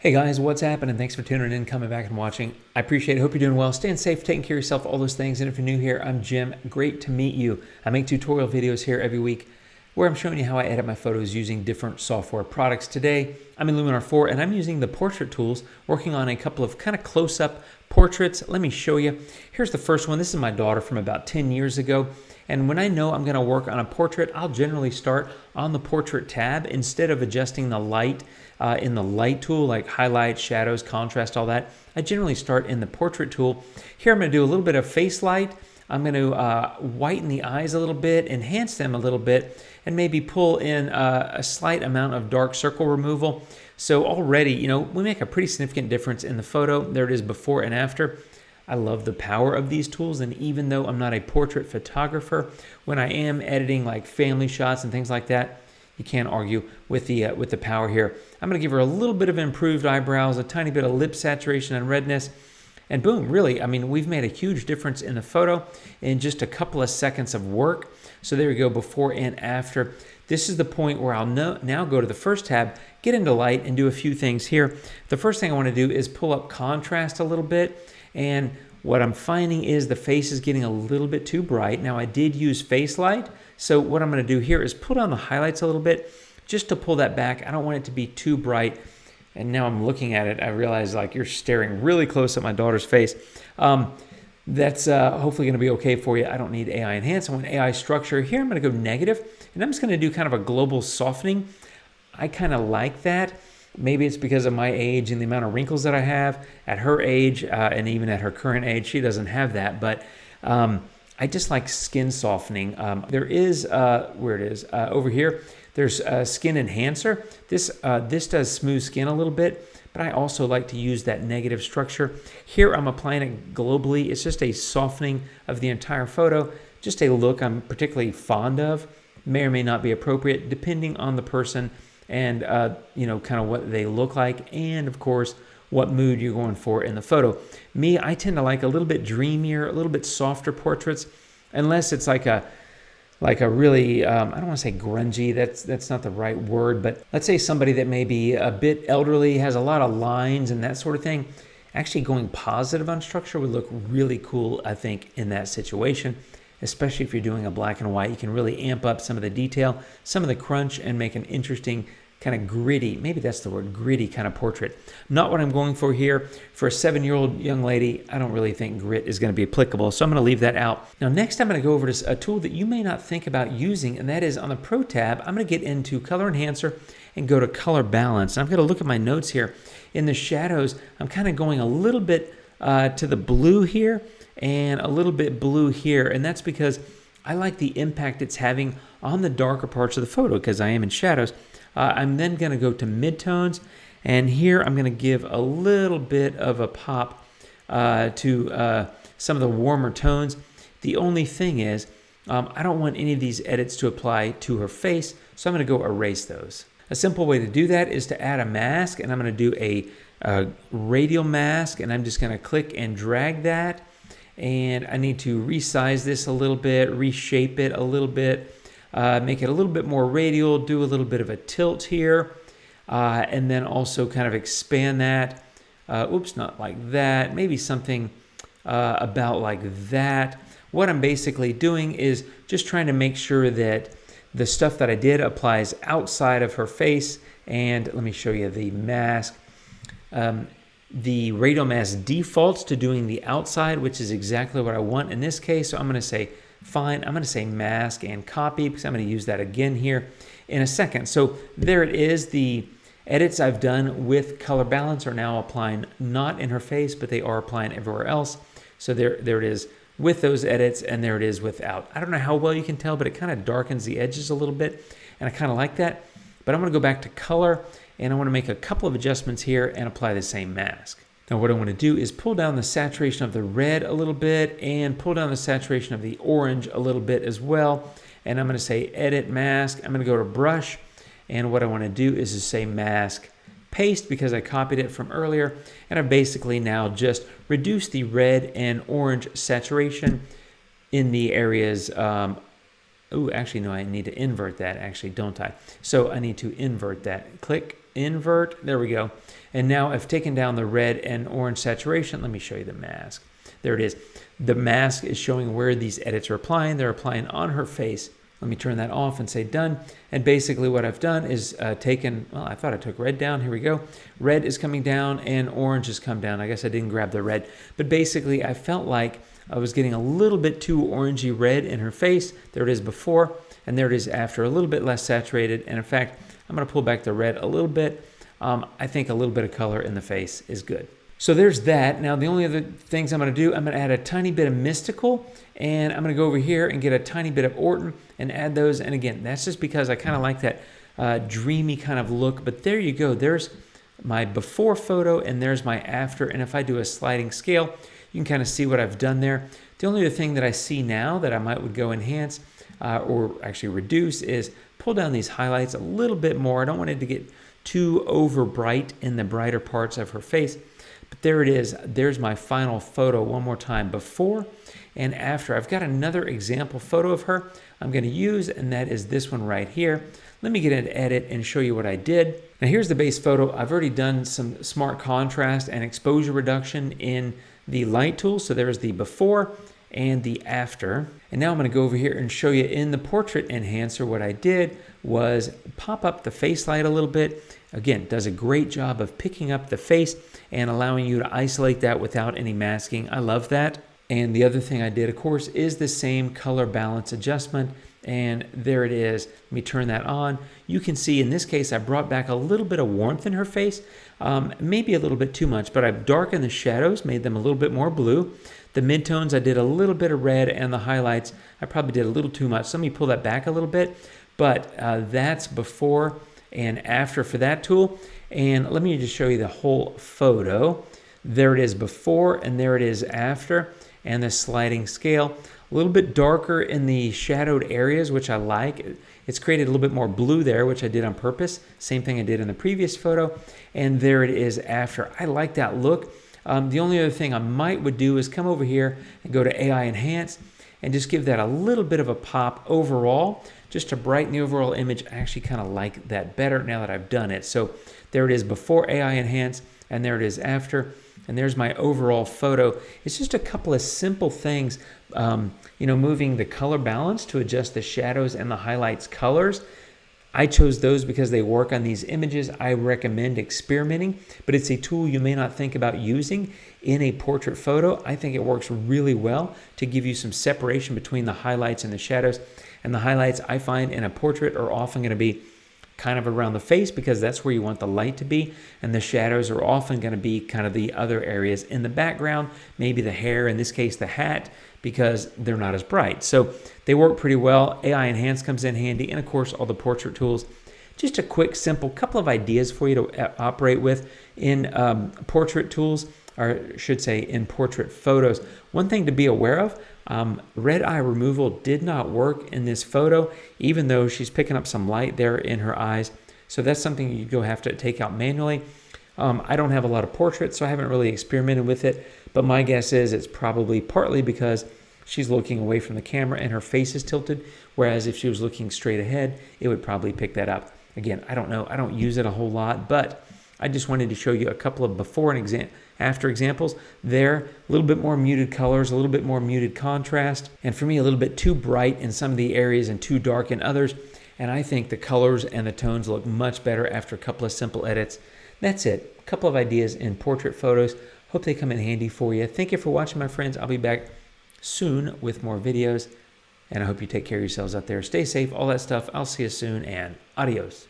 Hey guys, what's happening? Thanks for tuning in, coming back and watching. I appreciate it. Hope you're doing well. Staying safe, taking care of yourself, all those things. And if you're new here, I'm Jim. Great to meet you. I make tutorial videos here every week where I'm showing you how I edit my photos using different software products. Today, I'm in Luminar 4 and I'm using the portrait tools, working on a couple of kind of close-up portraits. Let me show you. Here's the first one. This is my daughter from about 10 years ago. And when I know I'm going to work on a portrait, I'll generally start on the portrait tab instead of adjusting the light in the light tool, like highlight, shadows, contrast, all that. I generally start in the portrait tool. Here I'm going to do a little bit of face light. I'm going to whiten the eyes a little bit, enhance them a little bit, and maybe pull in a slight amount of dark circle removal. So already, we make a pretty significant difference in the photo. There it is before and after. I love the power of these tools, and even though I'm not a portrait photographer, when I am editing like family shots and things like that, you can't argue with the power here. I'm going to give her a little bit of improved eyebrows, a tiny bit of lip saturation and redness, and boom, really, we've made a huge difference in the photo in just a couple of seconds of work. So there we go, before and after. This is the point where I'll now go to the first tab, get into light, and do a few things here. The first thing I want to do is pull up contrast a little bit. And what I'm finding is the face is getting a little bit too bright. Now I did use face light, so what I'm going to do here is pull down the highlights a little bit just to pull that back. I don't want it to be too bright. And now I'm looking at it, I realize like you're staring really close at my daughter's face. That's hopefully going to be okay for you. I don't need AI enhance. I want AI structure. Here I'm going to go negative, and I'm just going to do kind of a global softening. I kind of like that. Maybe it's because of my age and the amount of wrinkles that I have. At her age, and even at her current age, she doesn't have that. But I just like skin softening. There is, where it is, over here, there's a skin enhancer. This does smooth skin a little bit, but I also like to use that negative structure. Here I'm applying it globally. It's just a softening of the entire photo, just a look I'm particularly fond of. May or may not be appropriate, depending on the person and kind of what they look like, and of course what mood you're going for in the photo. Me, I tend to like a little bit dreamier, a little bit softer portraits, unless it's like a really I don't want to say grungy, that's not the right word, but let's say somebody that may be a bit elderly, has a lot of lines and that sort of thing. Actually going positive on structure would look really cool, I think, in that situation. Especially if you're doing a black and white, you can really amp up some of the detail, some of the crunch, and make an interesting kind of gritty, maybe that's the word, gritty kind of portrait. Not what I'm going for here. For a 7-year-old young lady, I don't really think grit is going to be applicable, so I'm going to leave that out. Now next I'm going to go over to a tool that you may not think about using, and that is on the Pro tab. I'm going to get into Color Enhancer and go to Color Balance. And I'm going to look at my notes here. In the shadows, I'm kind of going a little bit to the blue here, and a little bit blue here, and that's because I like the impact it's having on the darker parts of the photo because I am in shadows. I'm then going to go to midtones, and here I'm going to give a little bit of a pop to some of the warmer tones. The only thing is I don't want any of these edits to apply to her face, so I'm going to go erase those. A simple way to do that is to add a mask, and I'm going to do a radial mask, and I'm just going to click and drag that. And I need to resize this a little bit, reshape it a little bit, make it a little bit more radial, do a little bit of a tilt here, and then also kind of expand that. Oops, not like that. Maybe something about like that. What I'm basically doing is just trying to make sure that the stuff that I did applies outside of her face. And let me show you the mask. The radial mask defaults to doing the outside, which is exactly what I want in this case. So I'm going to say, fine, I'm going to say mask and copy because I'm going to use that again here in a second. So there it is. The edits I've done with color balance are now applying not in her face, but they are applying everywhere else. So there it is with those edits, and there it is without. I don't know how well you can tell, but it kind of darkens the edges a little bit, and I kind of like that. But I'm going to go back to color, and I want to make a couple of adjustments here and apply the same mask. Now what I want to do is pull down the saturation of the red a little bit and pull down the saturation of the orange a little bit as well. And I'm going to say edit mask. I'm going to go to brush, and what I want to do is to say mask paste because I copied it from earlier, and I've basically now just reduced the red and orange saturation in the areas Oh, actually, no, I need to invert that, actually, don't I? So I need to invert that. Click, invert, there we go. And now I've taken down the red and orange saturation. Let me show you the mask. There it is. The mask is showing where these edits are applying. They're applying on her face. Let me turn that off and say done. And basically what I've done is taken, well, I thought I took red down. Here we go. Red is coming down and orange has come down. I guess I didn't grab the red. But basically I felt like I was getting a little bit too orangey red in her face. There it is before, and there it is after, a little bit less saturated. And in fact, I'm going to pull back the red a little bit. I think a little bit of color in the face is good. So there's that. Now the only other things I'm going to do, I'm going to add a tiny bit of mystical, and I'm going to go over here and get a tiny bit of Orton and add those. And again, that's just because I kind of like that dreamy kind of look. But there you go. There's my before photo and there's my after. And if I do a sliding scale, you can kind of see what I've done there. The only other thing that I see now that I would go enhance or actually reduce is pull down these highlights a little bit more. I don't want it to get too over bright in the brighter parts of her face. But there it is. There's my final photo one more time, before and after. I've got another example photo of her I'm going to use, and that is this one right here. Let me get into edit and show you what I did. Now here's the base photo. I've already done some smart contrast and exposure reduction in the light tool. So there's the before and the after. And now I'm going to go over here and show you in the portrait enhancer. What I did was pop up the face light a little bit. Again, does a great job of picking up the face and allowing you to isolate that without any masking. I love that. And the other thing I did, of course, is the same color balance adjustment. And there it is. Let me turn that on. You can see in this case, I brought back a little bit of warmth in her face, maybe a little bit too much, but I've darkened the shadows, made them a little bit more blue. The midtones, I did a little bit of red, and the highlights, I probably did a little too much. So let me pull that back a little bit, but that's before and after for that tool. And let me just show you the whole photo. There it is before, and there it is after, and the sliding scale. A little bit darker in the shadowed areas, which I like. It's created a little bit more blue there, which I did on purpose. Same thing I did in the previous photo. And there it is after. I like that look. The only other thing I would do is come over here and go to AI Enhance and just give that a little bit of a pop overall, just to brighten the overall image. I actually kind of like that better now that I've done it. So there it is before AI Enhance, and there it is after. And there's my overall photo. It's just a couple of simple things, moving the color balance to adjust the shadows and the highlights colors. I chose those because they work on these images. I recommend experimenting, but it's a tool you may not think about using in a portrait photo. I think it works really well to give you some separation between the highlights and the shadows. And the highlights I find in a portrait are often going to be kind of around the face because that's where you want the light to be, and the shadows are often going to be kind of the other areas in the background, maybe the hair, in this case the hat, because they're not as bright. So they work pretty well. AI Enhance comes in handy, and of course all the portrait tools. Just a quick, simple couple of ideas for you to operate with in portrait tools, or I should say in portrait photos. One thing to be aware of, red eye removal did not work in this photo, even though she's picking up some light there in her eyes. So that's something you go have to take out manually. I don't have a lot of portraits, so I haven't really experimented with it, but my guess is it's probably partly because she's looking away from the camera and her face is tilted, whereas if she was looking straight ahead, it would probably pick that up. Again, I don't know. I don't use it a whole lot, but I just wanted to show you a couple of before and after examples. There, a little bit more muted colors, a little bit more muted contrast, and for me, a little bit too bright in some of the areas and too dark in others. And I think the colors and the tones look much better after a couple of simple edits. That's it. A couple of ideas in portrait photos. Hope they come in handy for you. Thank you for watching, my friends. I'll be back soon with more videos, and I hope you take care of yourselves out there. Stay safe, all that stuff. I'll see you soon, and adios.